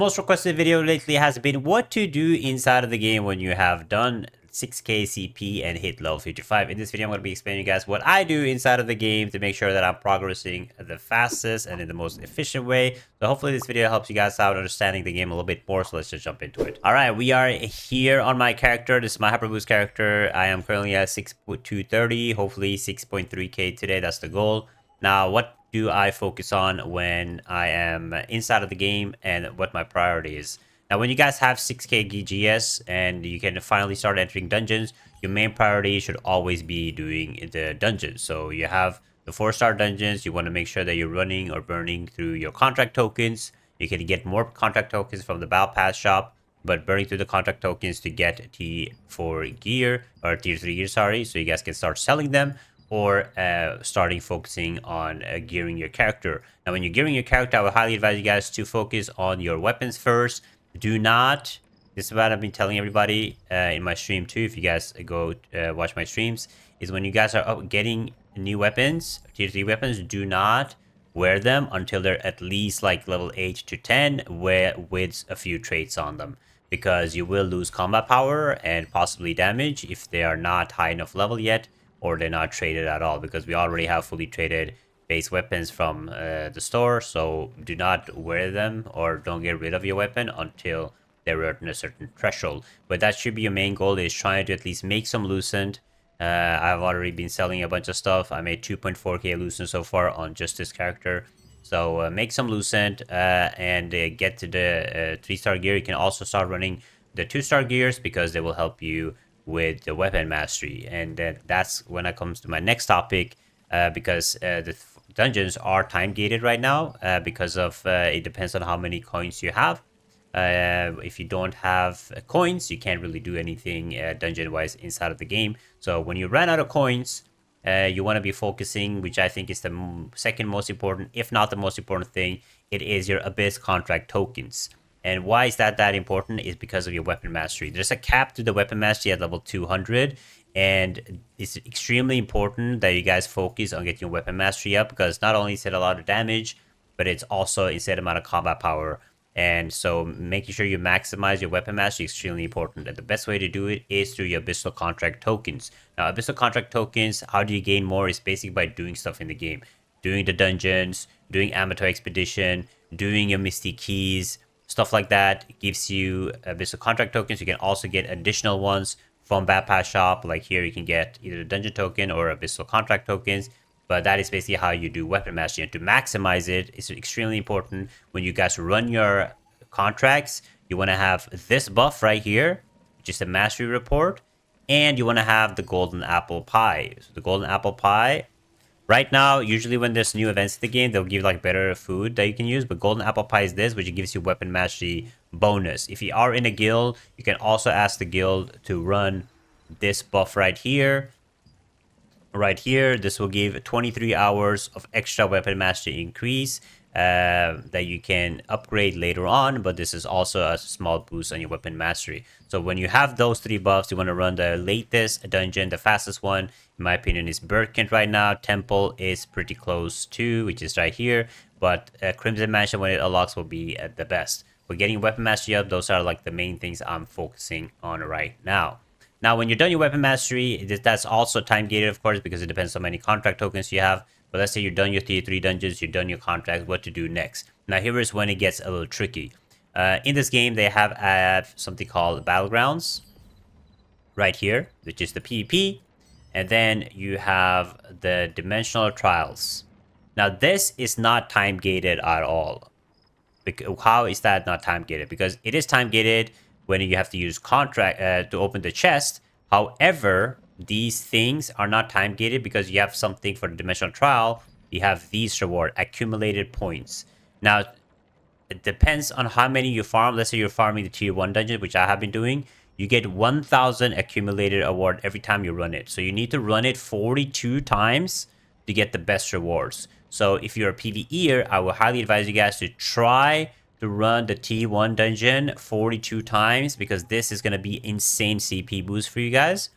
most requested video lately has been what to do inside of the game when you have done 6k CP and hit level 55. In this video, I'm going to be explaining you guys what I do inside of the game to make sure that I'm progressing the fastest and in the most efficient way. So hopefully this video helps you guys out understanding the game a little bit more. So let's just jump into it. All right, we are here on my character. This is my Hyper Boost character. I am currently at 6.230, hopefully 6.3k today. That's the goal. Now, what do I focus on when I am inside of the game and what my priority is? Now, when you guys have 6k GGS and you can finally start entering dungeons, your main priority should always be doing the dungeons. So you have the 4-star dungeons. You want to make sure that you're running or burning through your contract tokens. You can get more contract tokens from the Battle Pass shop, but burning through the contract tokens to get T4 gear or Tier 3 gear, sorry, so you guys can start selling them or starting focusing on gearing your character. Now, when you're gearing your character, I would highly advise you guys to focus on your weapons first. Do not, this is what I've been telling everybody in my stream too, if you guys go watch my streams, is when you guys are getting new weapons, Tier 3 weapons, do not wear them until they're at least like level 8 to 10 with a few traits on them, because you will lose combat power and possibly damage if they are not high enough level yet, or they're not traded at all, because we already have fully traded base weapons from the store. So do not wear them or don't get rid of your weapon until they're at a certain threshold. But that should be your main goal, is trying to at least make some Lucent. I've already been selling a bunch of stuff. I made 2.4k Lucent so far on just this character. So make some Lucent and get to the 3-star gear. You can also start running the 2-star gears because they will help you with the weapon mastery. And that's when it comes to my next topic, because the dungeons are time gated right now, because of it depends on how many coins you have. If you don't have coins, you can't really do anything dungeon wise inside of the game. So when you run out of coins, you want to be focusing, which I think is the second most important, if not the most important thing, it is your Abyss contract tokens. And why is that important? Is because of your weapon mastery. There's a cap to the weapon mastery at level 200, and it's extremely important that you guys focus on getting your weapon mastery up, because not only is it a lot of damage, but it's also a set amount of combat power. And so making sure you maximize your weapon mastery is extremely important. And the best way to do it is through your Abyssal contract tokens. Now, Abyssal contract tokens, how do you gain more? Is basically by doing stuff in the game. Doing the dungeons, doing Amateur Expedition, doing your Misty Keys, stuff like that gives you Abyssal contract tokens. You can also get additional ones from Battle Pass shop. Like here, you can get either the dungeon token or Abyssal contract tokens. But that is basically how you do weapon mastery. And to maximize it, it's extremely important when you guys run your contracts. You want to have this buff right here, which is the mastery report, and you want to have the golden apple pie. So the golden apple pie, right now, usually when there's new events in the game, they'll give like better food that you can use. But golden apple pie is this, which gives you weapon mastery bonus. If you are in a guild, you can also ask the guild to run this buff right here. Right here, this will give 23 hours of extra weapon mastery increase that you can upgrade later on, but this is also a small boost on your weapon mastery. So when you have those 3 buffs, you want to run the latest dungeon. The fastest one, in my opinion, is Birkent right now. Temple is pretty close to, which is right here, but Crimson Mansion, when it unlocks, will be the best. But getting weapon mastery up, those are like the main things I'm focusing on right now. Now, when you're done your weapon mastery, that's also time gated, of course, because it depends on how many contract tokens you have. But let's say you're done your Tier 3 dungeons, you're done your contracts, what to do next. Now, here is when it gets a little tricky. In this game, they have something called Battlegrounds right here, which is the PvP. And then you have the Dimensional Trials. Now, this is not time gated at all. How is that not time gated? Because it is time gated when you have to use contract to open the chest. However, these things are not time gated because you have something for the dimensional trial. You have these reward accumulated points. Now, it depends on how many you farm. Let's say you're farming the tier 1 dungeon, which I have been doing. You get 1000 accumulated award every time you run it. So you need to run it 42 times to get the best rewards. So if you're a PvEer, I would highly advise you guys to try to run the T1 dungeon 42 times, because this is going to be insane CP boost for you guys.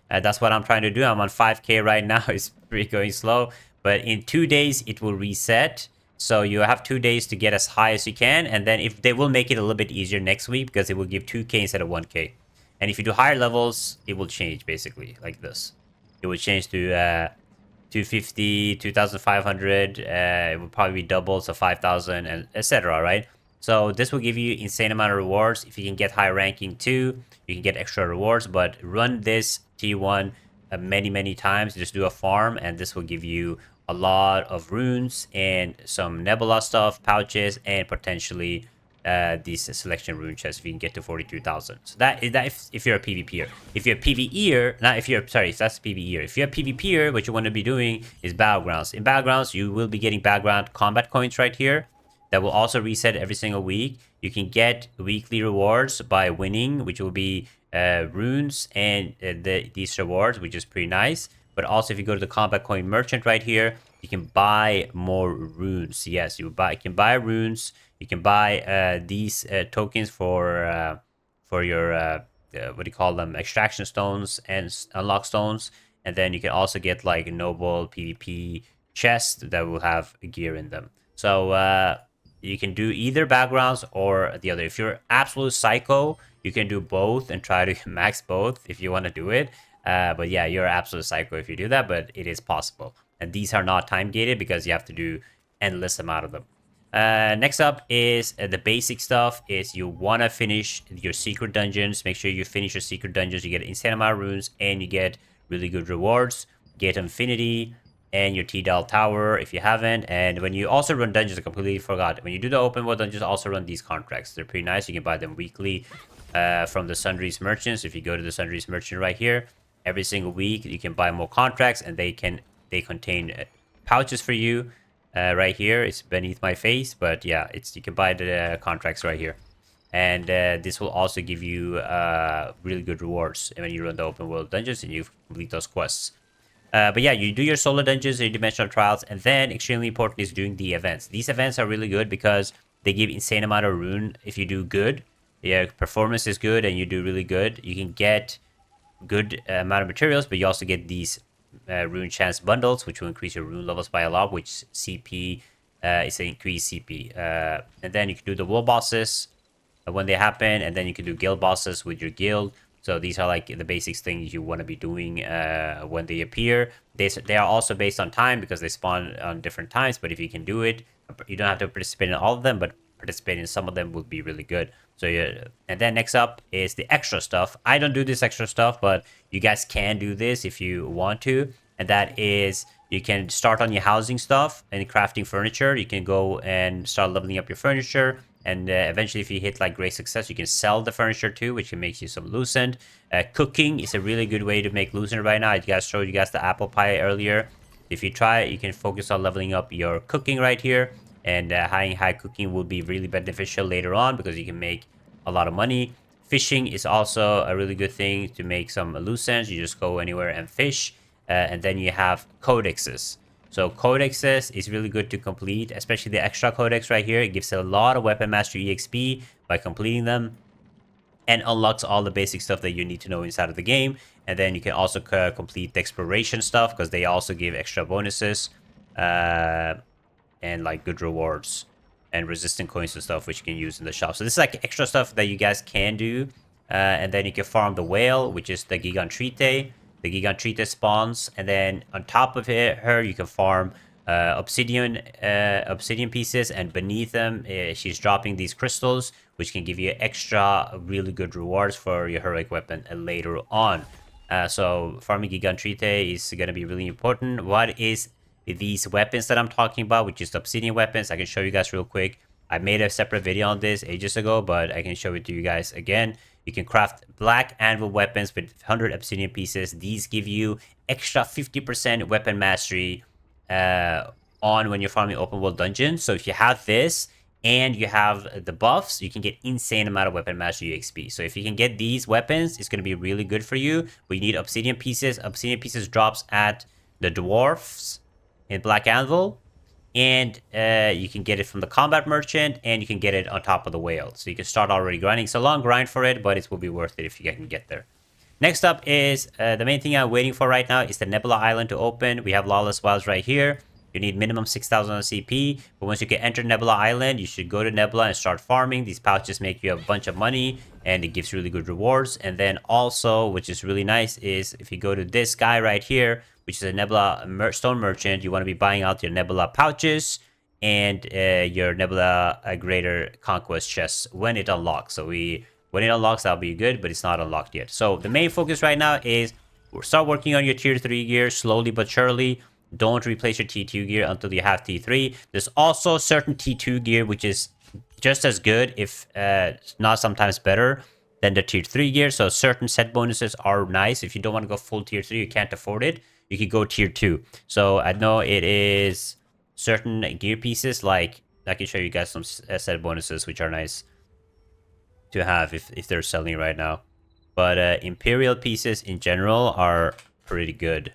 That's what I'm trying to do. I'm on 5k right now. It's pretty going slow, but in 2 days it will reset So you have 2 days to get as high as you can, and then if they will make it a little bit easier next week because it will give 2K instead of 1K. And if you do higher levels, it will change basically like this. It will change to 250, 2,500. It will probably be double, so 5,000, and etc. Right? So this will give you insane amount of rewards. If you can get high ranking too, you can get extra rewards. But run this T1 many times. Just do a farm, and this will give you a lot of runes and some nebula stuff, pouches, and potentially these selection rune chests if you can get to 42,000. So that is that if you're a PvPer. If you're a PvEer, not if you're sorry, if that's PvEer. If you're a PvPer, what you want to be doing is battlegrounds. In battlegrounds, you will be getting background combat coins right here that will also reset every single week. You can get weekly rewards by winning, which will be runes and these rewards, which is pretty nice. But also, if you go to the combat coin merchant right here, you can buy more runes. Yes, you can buy runes. You can buy these tokens for your what do you call them? Extraction stones and unlock stones. And then you can also get like noble PvP chests that will have gear in them. So you can do either backgrounds or the other. If you're absolute psycho, you can do both and try to max both if you want to do it. But yeah, you're absolute psycho if you do that, but it is possible. And these are not time gated because you have to do endless amount of them. Next up is the basic stuff. Is you want to finish your secret dungeons. Make sure you finish your secret dungeons. You get insane amount of runes and you get really good rewards. Get Infinity and your T-Dal Tower if you haven't. And when you also run dungeons, I completely forgot. When you do the open world dungeons, also run these contracts. They're pretty nice. You can buy them weekly from the Sundries merchants. If you go to the Sundries merchant right here, every single week you can buy more contracts, and they contain pouches for you. Right here, it's beneath my face, but yeah, you can buy the contracts right here, and this will also give you really good rewards when you run the open world dungeons and you complete those quests. But yeah, you do your solo dungeons, your dimensional trials, and then extremely important is doing the events. These events are really good because they give insane amount of rune if you do good. Yeah, performance is good and you do really good. You can get good amount of materials, but you also get these rune chance bundles, which will increase your rune levels by a lot, which CP is an increased CP. And then you can do the world bosses when they happen, and then you can do guild bosses with your guild. So these are like the basic things you want to be doing when they appear. They are also based on time because they spawn on different times, but if you can do it, you don't have to participate in all of them, but participate in some of them would be really good. So yeah, and then next up is the extra stuff. I don't do this extra stuff, but you guys can do this if you want to, and that is you can start on your housing stuff and crafting furniture. You can go and start leveling up your furniture, and eventually if you hit like great success, you can sell the furniture too, which can make you some Lucent. Cooking is a really good way to make Lucent right now. I showed you guys the apple pie earlier. If you try it, you can focus on leveling up your cooking right here. And high cooking will be really beneficial later on because you can make a lot of money. Fishing is also a really good thing to make some Lucents. You just go anywhere and fish. And then you have codexes. So codexes is really good to complete, especially the extra codex right here. It gives a lot of weapon mastery EXP by completing them, and unlocks all the basic stuff that you need to know inside of the game. And then you can also complete the exploration stuff because they also give extra bonuses. And like good rewards and resistant coins and stuff which you can use in the shop. So this is like extra stuff that you guys can do. And then you can farm the whale, which is the Gigantrite. The Gigantrite spawns, and then on top of her you can farm obsidian pieces, and beneath them she's dropping these crystals which can give you extra really good rewards for your heroic weapon later on. So farming Gigantrite is going to be really important. What is these weapons that I'm talking about, which is the obsidian weapons? I can show you guys real quick. I made a separate video on this ages ago, but I can show it to you guys again. You can craft black anvil weapons with 100 obsidian pieces. These give you extra 50% weapon mastery on when you're farming open world dungeons. So if you have this and you have the buffs, you can get insane amount of weapon mastery XP. So if you can get these weapons, it's going to be really good for you. But you need obsidian pieces. Obsidian pieces drops at the dwarfs in black anvil, and you can get it from the combat merchant, and you can get it on top of the whale. So you can start already grinding. It's a long grind for it, but it will be worth it if you can get there. Next up is the main thing I'm waiting for right now is the Nebula Island to open. We have Lawless Wilds right here. You need minimum 6,000 on CP. But once you can enter Nebula Island, you should go to Nebula and start farming. These pouches make you a bunch of money, and it gives really good rewards. And then also, which is really nice, is if you go to this guy right here, which is a Nebula Stone Merchant, you want to be buying out your Nebula pouches and your Nebula Greater Conquest chests when it unlocks. So when it unlocks, that'll be good, but it's not unlocked yet. So the main focus right now is start working on your tier 3 gear slowly but surely. Don't replace your T2 gear until you have T3. There's also certain T2 gear which is just as good, if not sometimes better, than the tier 3 gear. So certain set bonuses are nice. If you don't want to go full tier 3, you can't afford it, you could go tier 2. So I know it is certain gear pieces, like I can show you guys some set bonuses which are nice to have if they're selling right now. But Imperial pieces in general are pretty good.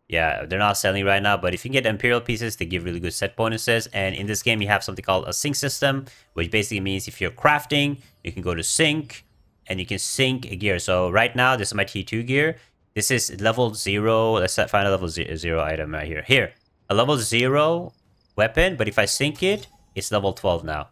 Yeah, they're not selling right now, but if you can get Imperial pieces, they give really good set bonuses. And in this game, you have something called a sync system, which basically means if you're crafting, you can go to sync, and you can sync a gear. So right now, this is my T2 gear. This is level 0. Let's find a level 0 item right here. Here, a level 0 weapon, but if I sync it, it's level 12 now.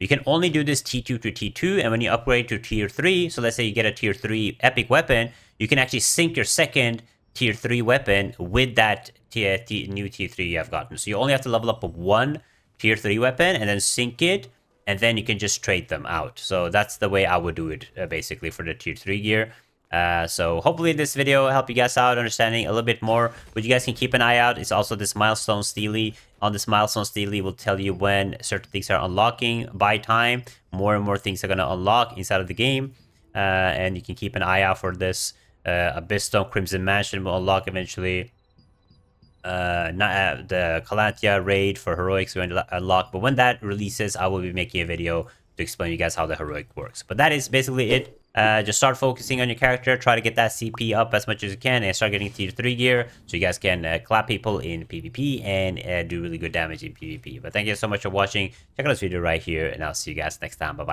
You can only do this T2 to T2, and when you upgrade to tier 3, so let's say you get a tier 3 epic weapon, you can actually sync your second tier 3 weapon with that new tier 3 you have gotten. So you only have to level up one tier 3 weapon and then sync it, and then you can just trade them out. So that's the way I would do it, basically, for the tier 3 gear. So hopefully this video will help you guys out understanding a little bit more. But you guys can keep an eye out. It's also this milestone steely. On this milestone steely will tell you when certain things are unlocking by time. More and more things are going to unlock inside of the game. And you can keep an eye out for this. Abyssstone Crimson Mansion will unlock eventually. The Calantia raid for heroics will unlock. But when that releases, I will be making a video to explain you guys how the heroic works. But that is basically it. Just start focusing on your character, try to get that CP up as much as you can, and start getting tier 3 gear so you guys can clap people in PvP and do really good damage in PvP. But thank you so much for watching. Check out this video right here, and I'll see you guys next time. Bye bye.